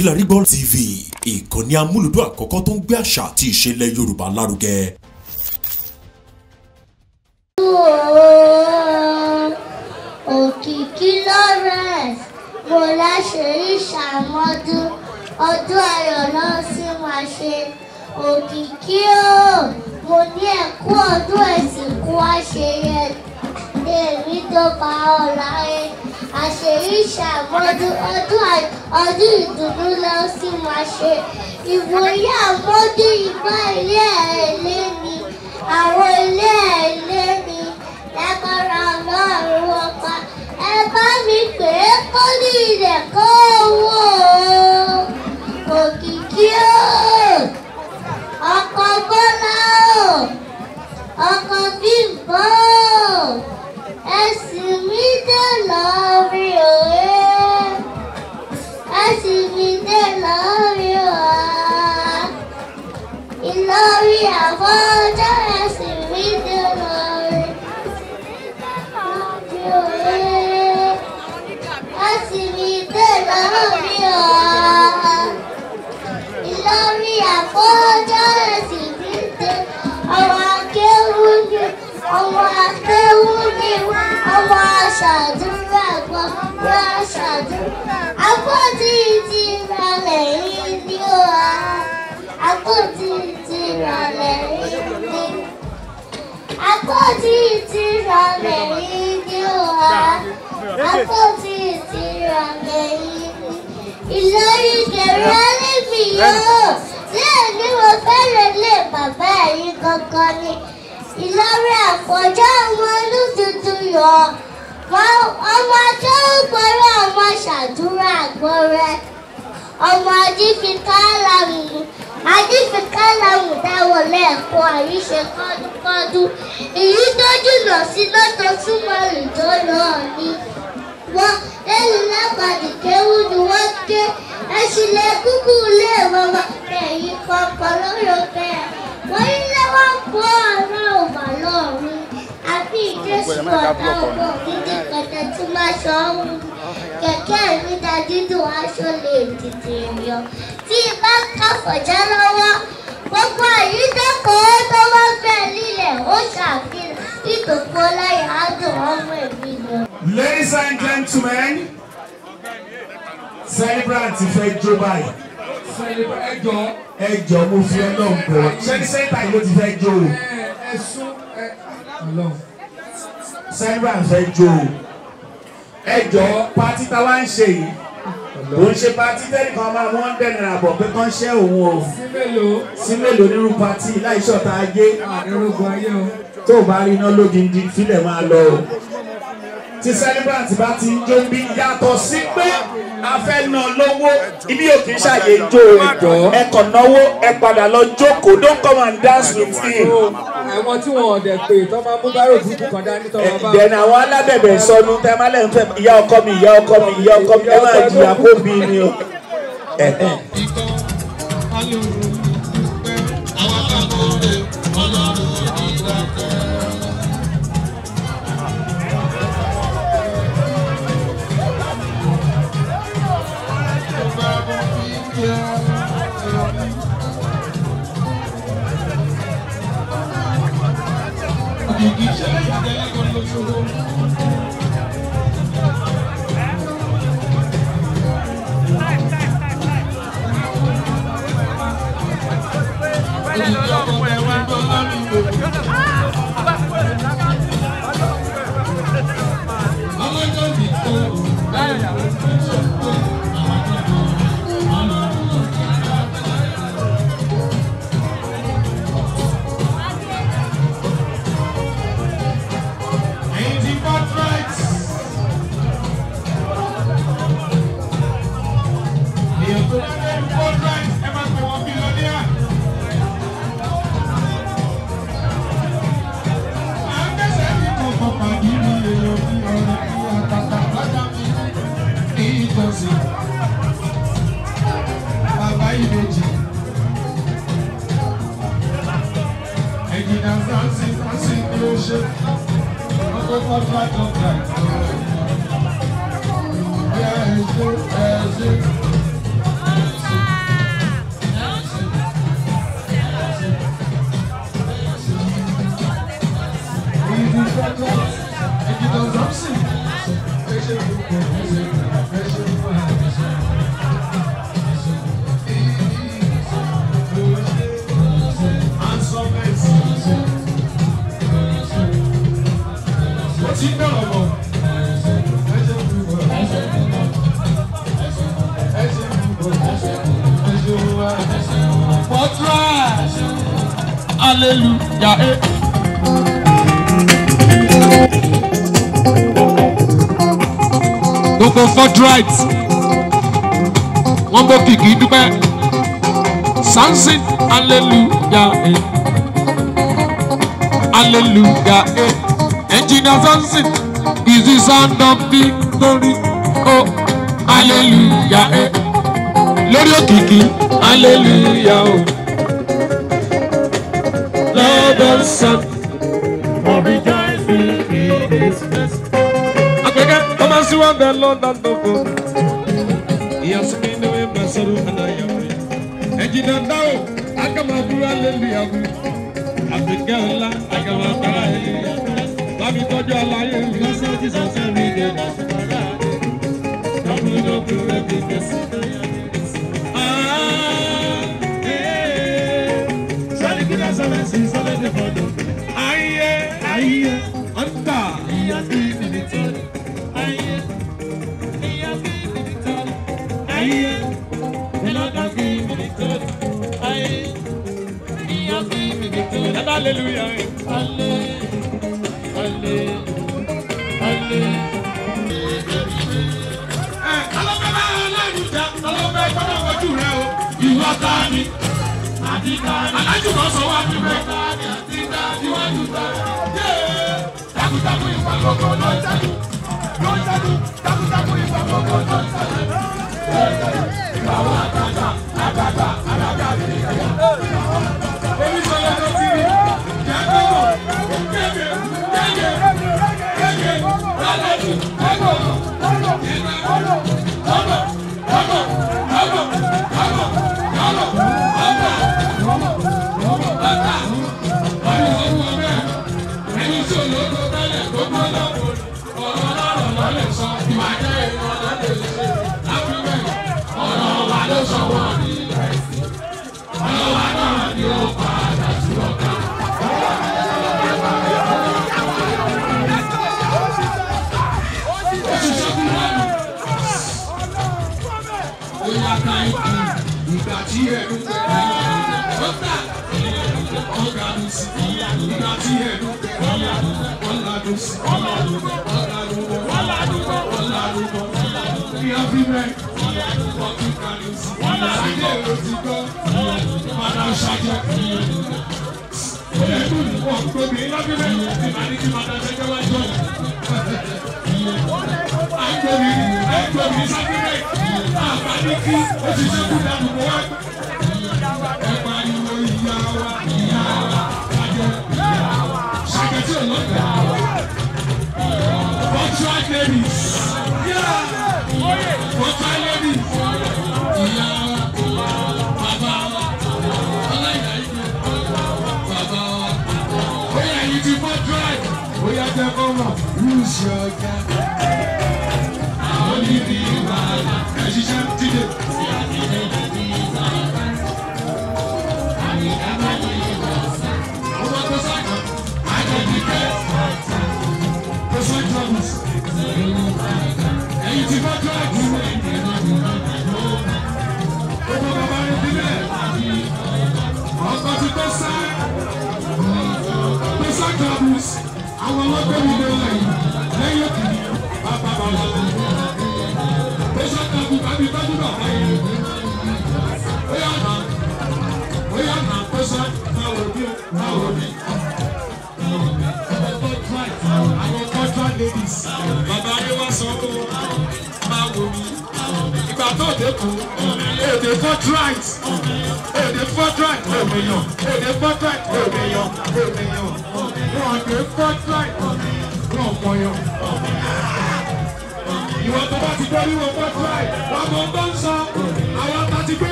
Kilarigbo TV, ìkànnì amúlùdún àkọ́kọ́ tó ń gbé àṣà àti ìṣẹ̀lẹ̀ Yorùbá lárugẹ. Òkìkí Lawrence mo láṣẹ ìṣàmọ́dún ọdún ayọ̀ náà sì máa ṣe. Òkìkí o mo ní ẹ̀kú ọdún ẹ̀sìnkú àṣeyẹ èmi tó bá ọ̀la ẹ̀ àṣeyí ìṣàmọ́dún ọdún ìdùnnú náà sì máa ṣe. Ìwòye àmọ́dún ìgbà ilé ẹ̀ lé mi àwọn ilé ẹ̀ lé mi lágbára Ọlọ́run ọba ẹ bá mi pè é kó ní ilẹ̀ kó wò ó. Òkìkí o ọkọ Bọ́lá o ọkọ Bímbọ́ o ẹ̀sìn mi dé lórí òye ẹ̀sìn mi dé lórí òye Ìlọrí àwọn ọjọ́ ẹ̀sìn mi dé lórí òye ẹ̀sìn mi dé lórí òye Ìlọrí àwọn ọjọ́ ẹ̀sìn mi dé àwọn akéwù ni àwọn akéwù ni àwọn aṣàdúrà gbọ́ wọ́n aṣàdúrà àpótí ti ralẹ̀ yìí ni ó wà àpótí ti ralẹ̀ yìí ni àpótí ti ralẹ̀ yìí ni ó wà àpótí ti ralẹ̀ yìí ni Ìlọrí kẹrẹ níbi yóò lẹ́ẹ̀ni mo fẹ́rẹ̀ lé bàbá yìí kankan ni Ìlọrí àfọ̀jọ́ ọmọ inú tuntun yọ ọmọ tó ń gbọ́rọ̀ ọmọ ṣàdúrà gbọ́rẹ́ ọmọ adífikálàmù dáwọ̀ lẹ́ẹ̀kọ́ àyíṣe kọ́dúkọ́dú èyí tó jùlọ sí lọ́tọ̀ súnmọ́ ìjọ náà ni wọ́n lẹ́yìn lápàdé kéwú ni wọ́n ké ẹ̀sìnlẹ̀ kúkú lé wọ́wọ́ ẹ̀yìn kọ̀ọ̀kan lóyọ̀kẹ́ wọ́n ilé wọn kó ọ̀rọ̀ ọ̀bà lọ́rùn àbí ìjẹ́sùn ọ̀tá ọ̀gbọ̀n dídí kẹ̀kẹ́ tí máa ṣọ́ ọ́hún kẹ̀kẹ́ mi dá dídùn aṣọ lè tètè yọ tí bá káfọ̀já lọ́wọ́ gbogbo àyídẹ́kọ̀ọ́ tó wá fẹ́ lílẹ̀ ó ṣàfihàn ìtòkó láyà á dùn ọmọ ẹ̀mí lọ. Ladies and gentlemen, celebrant fẹ́ jó báyìí. Ẹjọ́ mo fi Ọlọ́run bọ̀. Ṣé ní sẹ́ńtà yìí ló ti fẹ́ jó o? Celebrant fẹ́ jó o. Ẹjọ́ pátí táwa ń ṣe yìí. Ó ń ṣe pátí tẹ́nìkan máa wọ́n dẹ̀nìrà bọ̀ pé kán ṣẹ́ òun o. Sí mélòó nírú pátí láìṣọ̀tà ayé. Tó o bá rí iná lódindi fílẹ̀ máa lọ o. Tí celebrant bá ti ń jó bí yàtọ̀ sí pé a fẹ́ ná lówó ibi yóò kì í ṣàyè jó ẹ kàn náwó ẹ padà lọ jókòó don't come and dance with him. Àwọn tí wọn ọ̀dẹ̀ pé tó máa mú bárò dúdú kan dání tó máa bá. Ẹ̀dẹ̀ni àwọn alábẹ̀bẹ̀ sọnù tẹ́ máa lẹ́nu fẹ́ ìyá ọkọ mi ìyá ọkọ mi ìyá ọkọ mi ẹ máa jìyà kó bí ni o. Hallelujah. Gbogbo fortright wọ́n bó kìkì dúpẹ́ Samson hallelujah hallelujah Engineer Samson is the sound of victory oh hallelujah lórí òkìkí hallelujah oh Lord of Son for rejoicing in His mercy. Come and see what the Lord has done for me. He has made away my sorrow and I am free. And you don't know, I come up with hallelujah. I forget I come up with hallelujah. Let me tell you a lie. Because of Jesus every day. Come on up to every day. Sorry, good as I see, so let the photo. Aye, Anta. He has given it all. Hallelujah.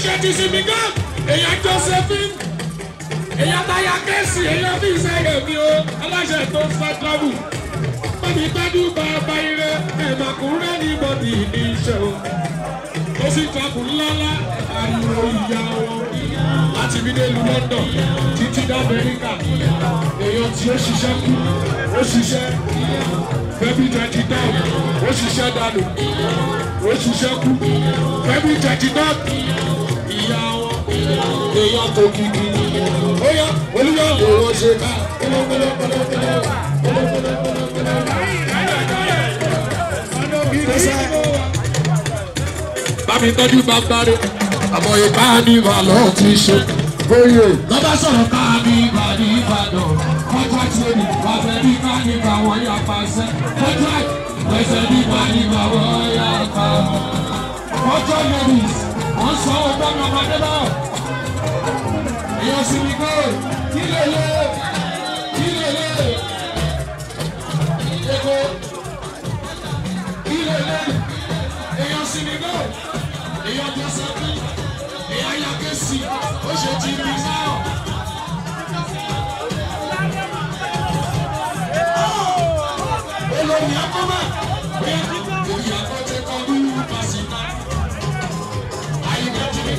ṣe ti sinmi gan èèyàn Josephine èèyàn táyà kẹ́sì èèyàn fi ìṣẹ̀lẹ̀ mi o aláṣẹ tó ń fẹ́ tọ́bù bọ́dì gbádùn bàbá ire ẹ̀màkúrẹ́ ní bọ́dì ní iṣẹ́ o ó sì tọ́kù ńláńlá ariwo ìyá wọn láti bí dé lu London títí dé Amẹ́ríkà èèyàn tí ó ṣiṣẹ́ kú ó ṣiṣẹ́ February 29 ó ṣiṣẹ́ dànù ó ṣiṣẹ́ kú February 29 ìyá wọn èèyàn tó kìkì ó yá olúwa òwò ṣe ká bámi tọ́jú bàbá rẹ̀ àmọ́ ìbá ní ìbàlọ́ ti ṣe. Bóyè. Lọ́ba sọ̀rọ̀ ká ní ìgbà ní Ìbàdàn. Contract lónìí, wàfẹ́ ní ká ní ìgbà wọ́n yà pàṣẹ. Contract pẹ̀sẹ̀ ní ìgbà ní ìgbà wọ́n yà pa. Contract lónìí, wọ́n sọ ọgbọ́n mi ọmọdé náà. Èèyàn sì ní kó kí lè lé kí lè lé. Èkó kí lè lé. Èèyàn sì ní kó èèyàn tó sẹ́kù. Èèyàn yà kẹ́sì ó ṣe ti rí náà. Olórí akọ́mọ̀ bẹ́ẹ̀ èyí àkọ́jẹ́ kan ní pàṣípà. Ayíkẹ́tìlẹ̀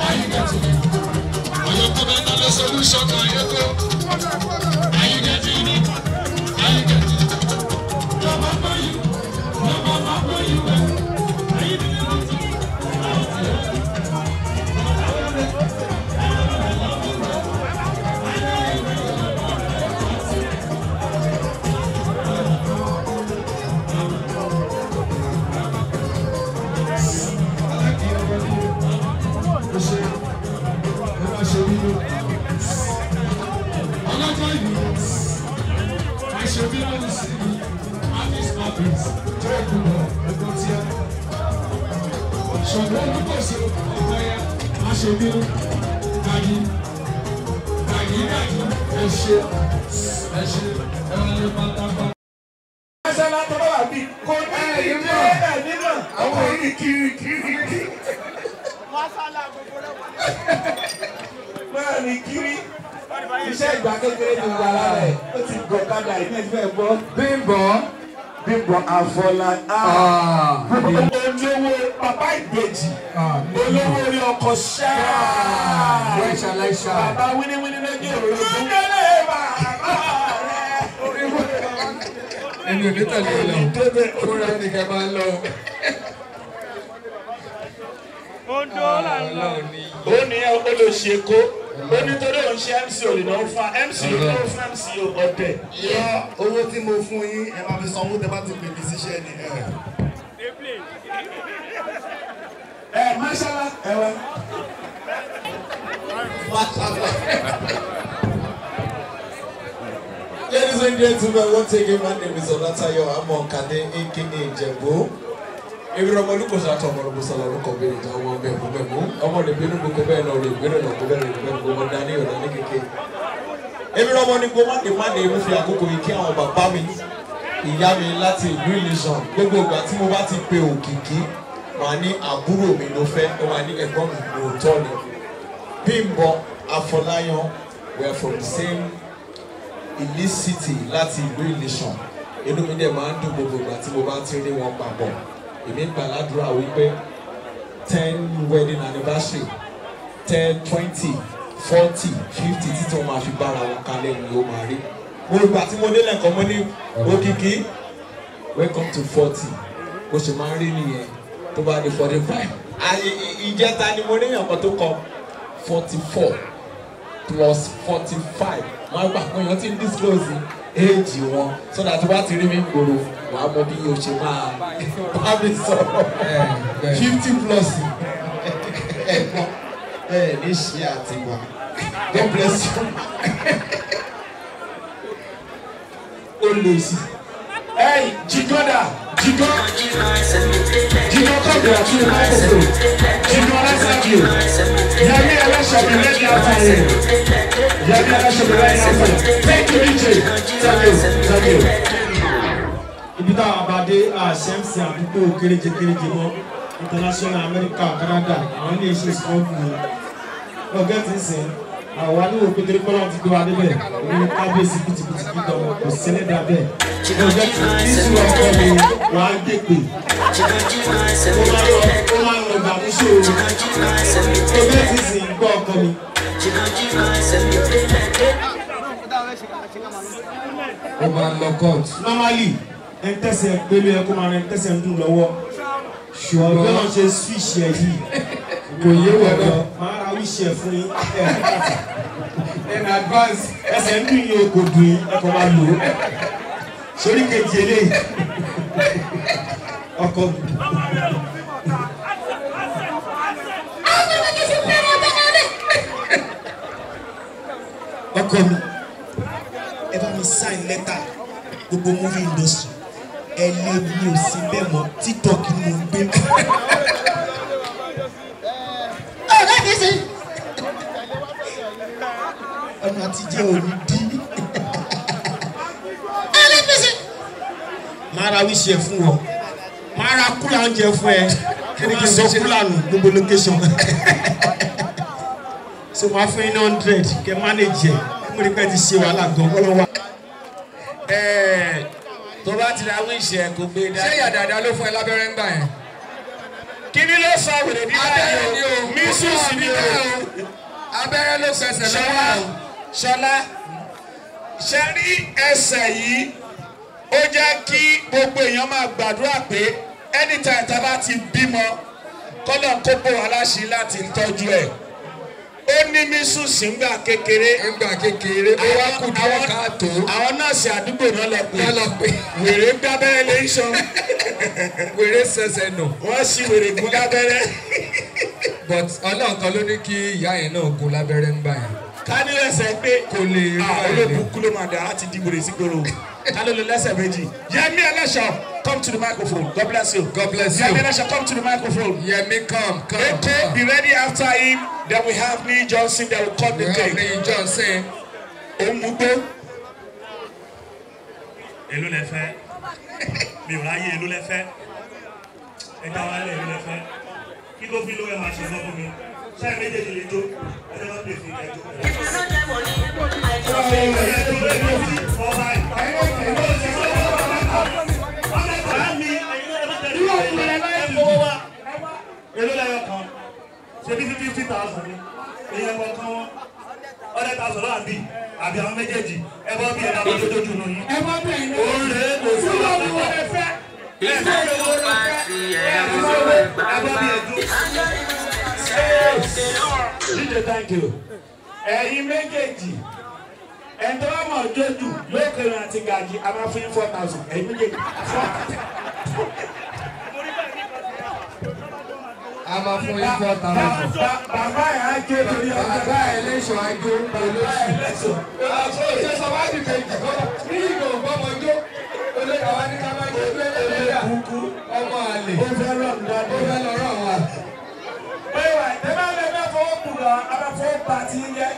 ayíkẹ́tìlẹ̀ ọ̀yọ́ tó bẹ́ẹ̀ náà lọ solution kan yẹ́kọ́. Ayíkẹ́tìlẹ̀ ayíkẹ́tìlẹ̀ lọ́mọ bá yìí lọ́mọ bá bọ́ yìí wẹ̀. Iṣẹ́ ìgbà kékeré ni wà lára ẹ̀ ó ti gọ̀ kádà ìpín ìfẹ́ gbọ́. Bímbọ́ Afọlá. Olówó bàbá ìbejì. Olówó orí ọkọ̀ ṣáà. Bàbá wíníwíní lójú òròlógún. Ọ̀dẹ́lẹ̀ bàbá rẹ̀. Ẹni ò ní tẹ̀lé lọ. Fúnra nìkan máa ń lọ. Ó ní olóṣèkó. Ó ní torí òun ṣe MC olùdó fún MC olùdó fún MC ọ̀dẹ̀. Owó tí mo fún yín ẹ máa fi sanwó tẹ bá ti pè mí síṣẹ́ ni. Máṣálá ẹ̀wẹ̀. Ladies and gentlemen, once again, my name is Olatayo Amokade, aka Ìjẹ̀bú. Ebi ọmọ olùkọ́ sàtọ̀ ọmọ olùkọ́ sàlọ̀ olùkọ́ bẹ̀rẹ̀ ìjà ọmọ bẹ̀mú ọmọ rẹ̀ bínú gbogbo bẹ́ẹ̀ náà rẹ̀ gbẹ́rẹ̀ náà gbogbo bẹ́ẹ̀ rẹ̀ gbogbo dání ọ̀dà ní kékeré. Ebi ọmọ ní gbogbo máde mú fi àkókò yìí kí àwọn bàbá mi ìyá mi láti ìlú Ìlísàn gbogbo ìgbà tí mo bá ti pe Òkìkí màá ní àbúrò mi ló fẹ́ ó máa ní ẹ̀gbọ́n mi lóòótọ́ ni. Bímbọ́ Afọláyan were from the same Ìlí city láti ìlú Ìlísàn inú mi dẹ̀ máa ń dùn gbogbo ìgbà tí mo bá ti rí wọn papọ̀. Èmi gbàládùra wípé 10 wedding anniversary 10, 20, 40, 50 títí wọn máa fi bára wọn kalẹ̀ ni ó máa rí. Mo gbà tí mo délẹ̀ kan mo ní Òkìkí welcome to 40 bó ṣe máa ń rí nìyẹn tó bá di 45. Ìjẹta ni mo níyàn kan tó kọ 44 plus 45 máa gbà pé èèyàn ti ń disclose age wọn so that wọ́n ti rí mi gbòòrò wàá mọ bí o ṣe máa bá mi sọ̀rọ̀ 50 plus ẹ̀gbọ́n ní ṣe àtiwá God bless you. O lè sí. Jigoda Jigo congratulations Jigo Alasadio Yami Alashabire ní àtàyè Yami Alashabire ní àtàyè thank you DJ thank you. Ibi táwọn abadé àṣẹ́mùsì àdúgbò kéréje mọ́ international America Canada àwọn ilé iṣẹ́ ìsìnkú ni ọ̀gá ti ń sìn àwọn aníwò pété kọ́lá ti gbé wa débẹ̀ òun ní kábíyèsí pìtìpìtì kíkọ kò sílẹ̀ dábẹ́ ọ̀gá ti ní ìṣúra ọkọ mi wà á gbé pè ó máa ń lọ gbà mú ṣòro ọ̀gá ti sìn gbọ́ ọkọ mi. ó máa ń lọ court. normally ẹ̀ ń tẹ̀sẹ̀ pẹ̀lú ẹ̀ kó máa rẹ̀ ń tẹ̀sẹ̀ ń dùn lọ́wọ́ ṣùgbọ́n bí wọ́n ṣe switch ẹ̀ yìí kò yé wọ̀dọ̀ máa ra wíṣì ẹ̀ fún yín in advance. ẹsẹ̀ ń dùn yín o kò dùn yín ẹ̀kọ́ máa lò ó sórí kejì eléyìí ọkọ mi. ọkọ mi ẹ bá mi sign letter gbogbo movie industry ẹ lé mi ò sí bẹ́ẹ̀ mọ́ TikTok ni mo ń gbé. ọ̀rẹ́ mi ṣe ọ̀nà àtijọ́ òní dí. ọ̀rẹ́ mi ṣe máa ra wíṣẹ́ fún ọ máa ra kúlà oúnjẹ fún ẹ kí ni kí n sọ kúlà nù gbogbo location so máa fún yín 100 kẹ manage ẹ mo ní pẹ́ ti ṣe wàhálà gan kọ́lọ́wà. tó bá ti ra wíṣì ẹ̀ kò gbé dá. ṣé ìyá dáadáa ló fún ẹ lábẹ́rẹ́ ń gbà yẹn. kí ni ló sọ wèrè ní abẹ́rẹ́ ni o mísùsì ní o abẹ́rẹ́ ló fẹsẹ̀ lọ́wọ́ o. Ṣọlá ṣe rí ẹsẹ̀ yìí ó jẹ́ kí gbogbo èèyàn máa gbàdúrà pé anytime tá a bá ti bímọ kọ́lọ̀ kó bò wá láṣìí láti tọ́jú ẹ̀. ó ní mísùsì ńgbà kékeré. ńgbà kékeré ó wá kù díẹ̀ káàtó. àwọn nọ́ọ̀sì àdúgbò náà lọ pé wèrè gbábẹ́rẹ́ lè ń sọ. wèrè ṣẹ̀ṣẹ̀ nù. wọ́n sì wèrè gún lábẹ́rẹ́. but ọlọ́run kan ló ní kí ìyá yẹn náà gún lábẹ́rẹ́ ń gbà yẹn. ká ní lẹ́sẹ̀ pé kò lè rí olóògùn kúló máa dà á ti di wèrè sí gbòòrò. ká ló lè lẹ́sẹ̀ méjì. Yẹmi Ẹlẹ́ṣọ̀, come to the microphone. God bless you. God bless you. Yẹmi Ẹlẹ́ṣọ̀, come to the microphone. Yẹmi come. Okay, be ready after him. Then we have Niyi Johnson that will cut the cake. We have Niyi Johnson. Omugbo. Èló lẹ fẹ́ mi ò ráyè èló lẹ fẹ́ ẹja wa lẹ èló lẹ fẹ́ kí ló fi lówó ẹ máa ṣe sọ fún mi ṣáà méjèèjì lè jó ẹjẹ máa pè fún ẹjọ. Èló lẹ́yọ̀ kan ṣe bí 50,000 ni èèyàn kọ̀ọ̀kan wọn 100,000 lọ́wọ́ àbí àwọn méjèèjì ẹ bọ́ bí ẹ̀dá wọn lójoojú nù yín. ẹ bọ́ bí ẹ̀yìn òun rèé kò sí ọ̀rọ̀ wọn lè fẹ́. ẹ bọ́ bí ẹ̀dú. DJ, thank you. ẹ̀yin méjèèjì ẹ̀ńtọ́ bá mọ̀ jójú lókèrè àti gàjí a máa fún yín 4,000 ẹ̀yin méjèèjì 4,000. a máa fún yín 4,000. bàbá ẹ̀ á jó lórí ọ̀gá. bàbá Ẹlẹ́ṣọ̀ á jó olóṣù. ṣe sọ wá di kejì kọ́lá ní ìgò gbọ́mọjó olóyè àwa ní ká máa jó lélẹ́yà ọmọ àlè ó fẹ́ lọ rọ̀ wá. Bẹ́ẹ̀ ẹ bá lè bá fọwọ́ kù lọ, a bá fọwọ́ pa ti ń yẹ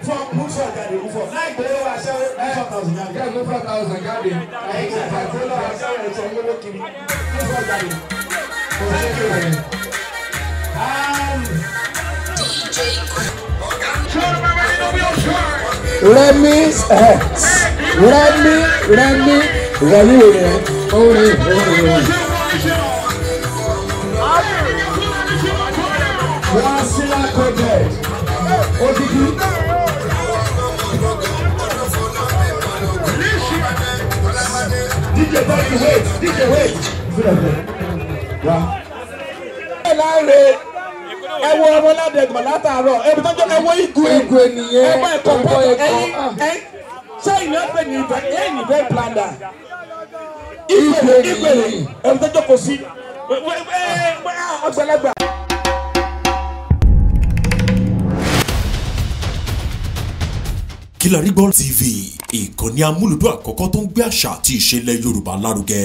fún mufọ jáde mufọ. Láì gbowó wa ṣẹ́ 4,000 jáde. Kẹ́ ló 4,000 jáde. Ẹ̀yin kò fà tó lọ ṣẹ́ ẹ̀ṣọ́ gbogbo kiri mufọ jáde. Kò ṣe é rẹ̀. Remi wo ni orin. Wasila Coded. Odidi. DJ Bobby, wait. DJ, wait. láre ẹ wo ọmọládẹgbọn látàárọ̀ ẹbí tó jẹ ẹ wo igun ènìyàn ẹ bá ẹ̀kọ́ pọ ẹyin ṣé ìlú ẹgbẹ́ ní ìfẹ́ ẹ̀yìn ìfẹ́ planda ìgbèrè ẹbí tó jókòó sí ọgbẹlẹgbẹ. Kilarigbo TV, ìkànnì amúlùdún àkọ́kọ́ tó ń gbé àṣà àti ìṣẹ̀lẹ̀ Yorùbá lárugẹ.